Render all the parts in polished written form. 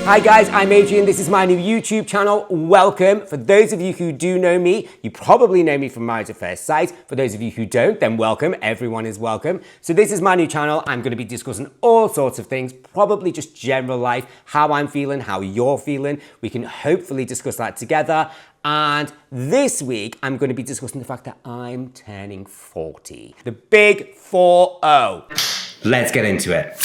Hi guys, I'm Adrian. This is my new YouTube channel. Welcome. For those of you who do know me, you probably know me from Marriage at First Sight. For those of you who don't, then welcome. Everyone is welcome. So this is my new channel. I'm going to be discussing all sorts of things, probably just general life, how I'm feeling, how you're feeling. We can hopefully discuss that together. And this week, I'm going to be discussing the fact that I'm turning 40. The big 4-0. Let's get into it.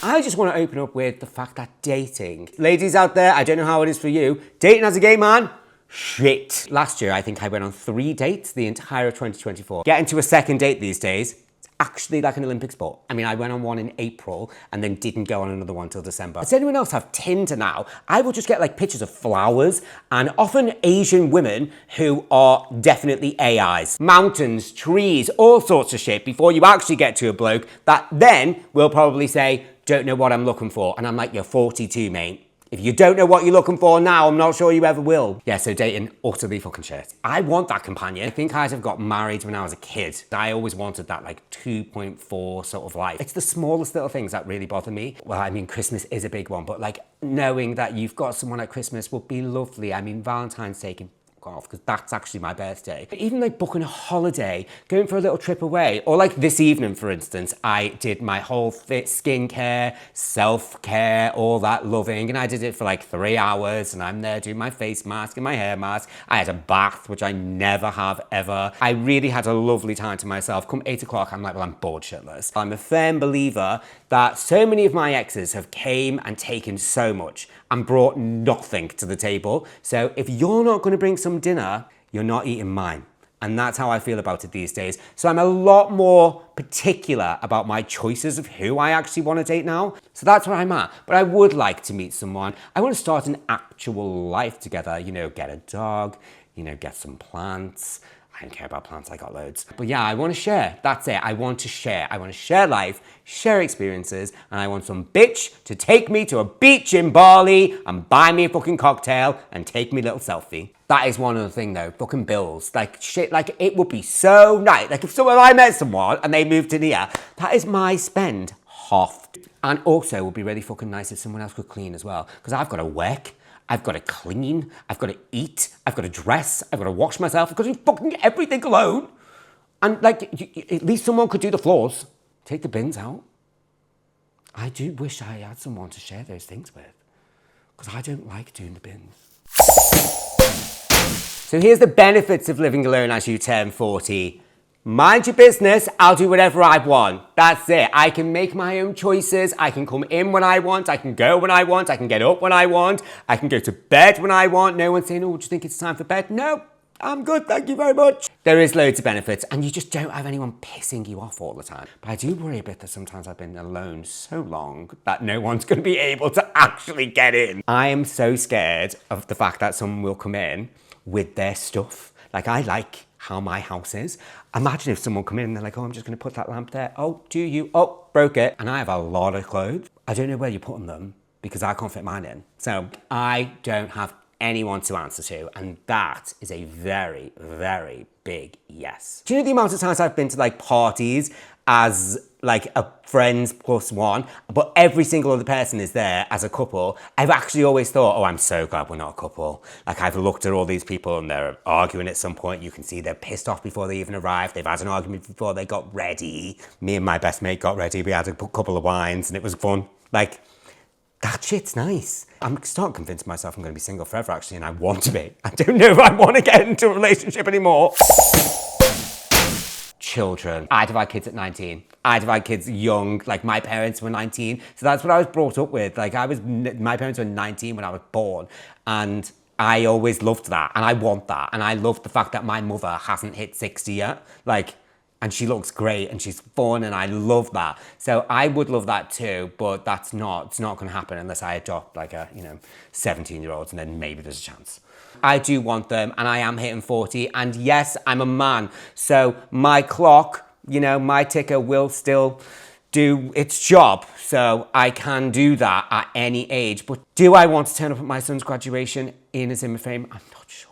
I just want to open up with the fact that dating. Ladies out there, I don't know how it is for you. Dating as a gay man? Shit. Last year, I think I went on 3 dates the entire of 2024. Getting to a second date these days, it's actually like an Olympic sport. I mean, I went on one in April and then didn't go on another one till December. Does anyone else have Tinder now? I will just get like pictures of flowers and often Asian women who are definitely AIs. Mountains, trees, all sorts of shit before you actually get to a bloke that then will probably say, don't know what I'm looking for. And I'm like, you're 42, mate. If you don't know what you're looking for now, I'm not sure you ever will. Yeah, so dating, utterly fucking shit. I want that companion. I think I'd have got married when I was a kid. I always wanted that like 2.4 sort of life. It's the smallest little things that really bother me. Well, I mean, Christmas is a big one, but like knowing that you've got someone at Christmas would be lovely. I mean, Valentine's Day can off because that's actually my birthday. But even like booking a holiday, going for a little trip away, or like this evening, for instance, I did my whole fit skincare, self-care, all that loving, and I did it for like 3 hours, and I'm there doing my face mask and my hair mask. I had a bath, which I never have ever. I really had a lovely time to myself. Come 8 o'clock, I'm like, well, I'm bored shitless. I'm a firm believer that so many of my exes have came and taken so much and brought nothing to the table. So if you're not gonna bring some dinner, you're not eating mine. And that's how I feel about it these days. So I'm a lot more particular about my choices of who I actually want to date now. So that's where I'm at. But I would like to meet someone. I want to start an actual life together. You know, get a dog, you know, get some plants. I don't care about plants, I got loads. But yeah, I want to share. That's it. I want to share. I want to share life, share experiences, and I want some bitch to take me to a beach in Bali and buy me a fucking cocktail and take me a little selfie. That is one other thing though, fucking bills. Like shit, like it would be so nice. Like if I met someone and they moved in here, that is my spend half. And also it would be really fucking nice if someone else could clean as well. Because I've got to work. I've got to clean, I've got to eat, I've got to dress, I've got to wash myself, I've got to do fucking everything alone. And like, at least someone could do the floors, take the bins out. I do wish I had someone to share those things with, because I don't like doing the bins. So here's the benefits of living alone as you turn 40. Mind your business, I'll do whatever I want. That's it. I can make my own choices. I can come in when I want. I can go when I want. I can get up when I want. I can go to bed when I want. No one's saying, oh, do you think it's time for bed? No, I'm good, thank you very much. There is loads of benefits and you just don't have anyone pissing you off all the time. But I do worry a bit that sometimes I've been alone so long that no one's going to be able to actually get in. I am so scared of the fact that someone will come in with their stuff. Like I like how my house is. Imagine if someone come in and they're like, oh, I'm just gonna put that lamp there. Oh, do you? Oh, broke it. And I have a lot of clothes. I don't know where you're putting them because I can't fit mine in. So I don't have anyone to answer to. And that is a very, very big yes. Do you know the amount of times I've been to like parties as like a friends plus one, but every single other person is there as a couple? I've actually always thought, oh, I'm so glad we're not a couple. Like I've looked at all these people and they're arguing at some point. You can see they're pissed off before they even arrived. They've had an argument before they got ready. Me and my best mate got ready. We had a couple of wines and it was fun. Like, that shit's nice. I'm starting to convince myself I'm going to be single forever actually, and I want to be. I don't know if I want to get into a relationship anymore. Children. I'd have had kids at 19. I'd have had kids young, like my parents were 19. So that's what I was brought up with. Like my parents were 19 when I was born. And I always loved that. And I want that. And I love the fact that my mother hasn't hit 60 yet. Like, and she looks great and she's fun and I love that. So I would love that too, but it's not going to happen unless I adopt like a, 17-year-old and then maybe there's a chance. I do want them and I am hitting 40 and yes, I'm a man. So my clock, my ticker will still do its job. So I can do that at any age. But do I want to turn up at my son's graduation in a Zimmer frame? I'm not sure.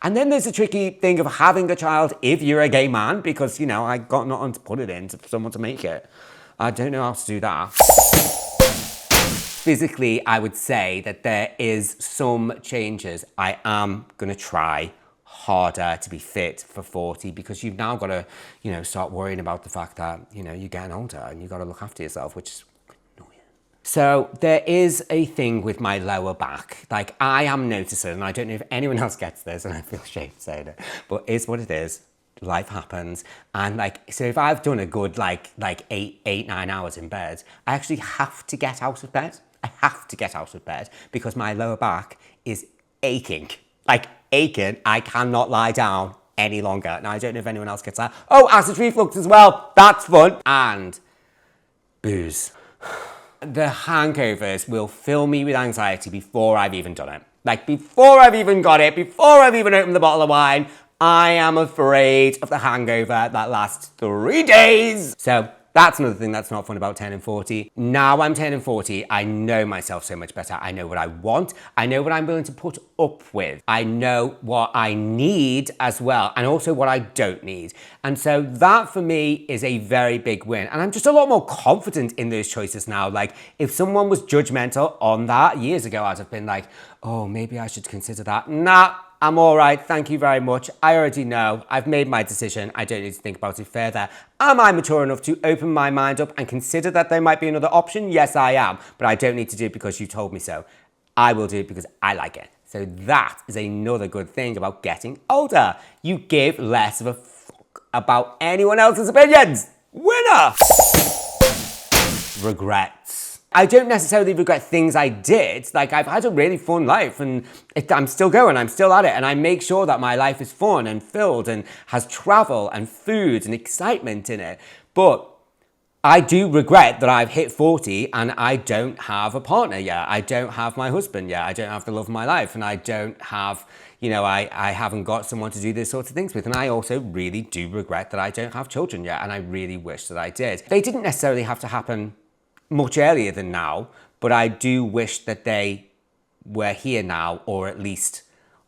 And then there's the tricky thing of having a child if you're a gay man, because, I got nothing to put it in for someone to make it. I don't know how to do that. physically, I would say that there is some changes. I am going to try harder to be fit for 40 because you've now got to, start worrying about the fact that, you're getting older and you've got to look after yourself, which is annoying. So there is a thing with my lower back. Like I am noticing, and I don't know if anyone else gets this, and I feel ashamed saying it, but it's what it is. Life happens. And so if I've done a good like 9 hours in bed, I actually have to get out of bed. I have to get out of bed because my lower back is aching. Aching. I cannot lie down any longer. Now, I don't know if anyone else gets that. Oh, acid reflux as well. That's fun. And booze. The hangovers will fill me with anxiety before I've even done it. Before I've even got it, before I've even opened the bottle of wine, I am afraid of the hangover that lasts 3 days. So that's another thing that's not fun about turning 40. Now I'm turning 40, I know myself so much better. I know what I want. I know what I'm willing to put up with. I know what I need as well, and also what I don't need. And so that for me is a very big win. And I'm just a lot more confident in those choices now. If someone was judgmental on that years ago, I'd have been like, oh, maybe I should consider that. Nah. I'm all right, thank you very much. I already know, I've made my decision, I don't need to think about it further. Am I mature enough to open my mind up and consider that there might be another option? Yes, I am, but I don't need to do it because you told me so. I will do it because I like it. So that is another good thing about getting older. You give less of a fuck about anyone else's opinions. Winner! Regrets. I don't necessarily regret things I did. I've had a really fun life and I'm still going, I'm still at it. And I make sure that my life is fun and filled and has travel and food and excitement in it. But I do regret that I've hit 40 and I don't have a partner yet. I don't have my husband yet. I don't have the love of my life. And I don't have, I haven't got someone to do these sorts of things with. And I also really do regret that I don't have children yet. And I really wish that I did. They didn't necessarily have to happen much earlier than now, but I do wish that they were here now, or at least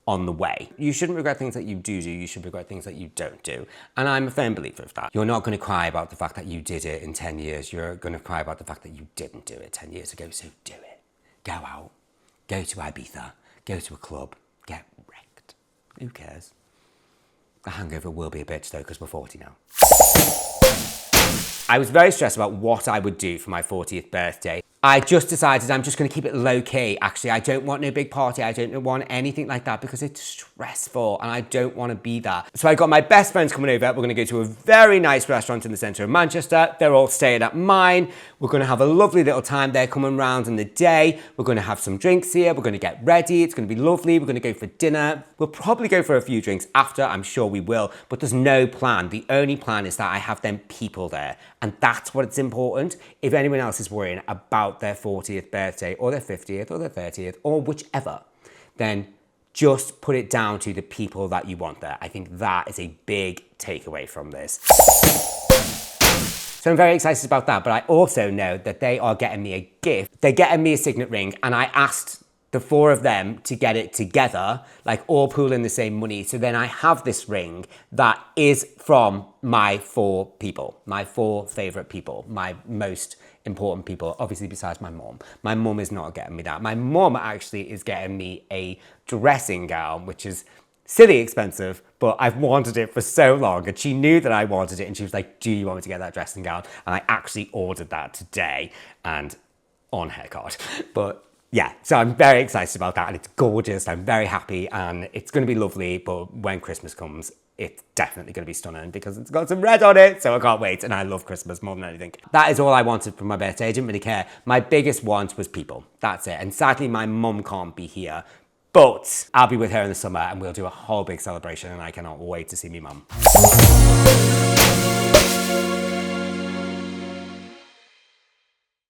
on the way. You shouldn't regret things that you do, you should regret things that you don't do. And I'm a firm believer of that. You're not going to cry about the fact that you did it in 10 years. You're going to cry about the fact that you didn't do it 10 years ago, so do it. Go out, go to Ibiza, go to a club, get wrecked. Who cares? The hangover will be a bitch though, because we're 40 now. I was very stressed about what I would do for my 40th birthday. I just decided I'm just going to keep it low key. Actually, I don't want no big party. I don't want anything like that because it's stressful and I don't want to be that. So I got my best friends coming over. We're going to go to a very nice restaurant in the centre of Manchester. They're all staying at mine. We're going to have a lovely little time there coming round in the day. We're going to have some drinks here. We're going to get ready. It's going to be lovely. We're going to go for dinner. We'll probably go for a few drinks after. I'm sure we will. But there's no plan. The only plan is that I have them people there. And that's what's important. If anyone else is worrying about their 40th birthday or their 50th or their 30th or whichever, then just put it down to the people that you want there. I think that is a big takeaway from this. So I'm very excited about that, but I also know that they are getting me a gift. They're getting me a signet ring, and I asked the four of them to get it together, all pooling the same money. So then I have this ring that is from my four people, my four favourite people, my most important people, obviously besides my mum. My mum is not getting me that. My mum actually is getting me a dressing gown, which is silly expensive, but I've wanted it for so long, and she knew that I wanted it, and she was like, do you want me to get that dressing gown? And I actually ordered that today and on her card. But yeah, so I'm very excited about that, and it's gorgeous. I'm very happy, and it's going to be lovely. But when Christmas comes, it's definitely going to be stunning because it's got some red on it, so I can't wait. And I love Christmas more than anything. That is all I wanted for my birthday. I didn't really care. My biggest want was people. That's it. And sadly, my mum can't be here, but I'll be with her in the summer, and we'll do a whole big celebration, and I cannot wait to see me mum.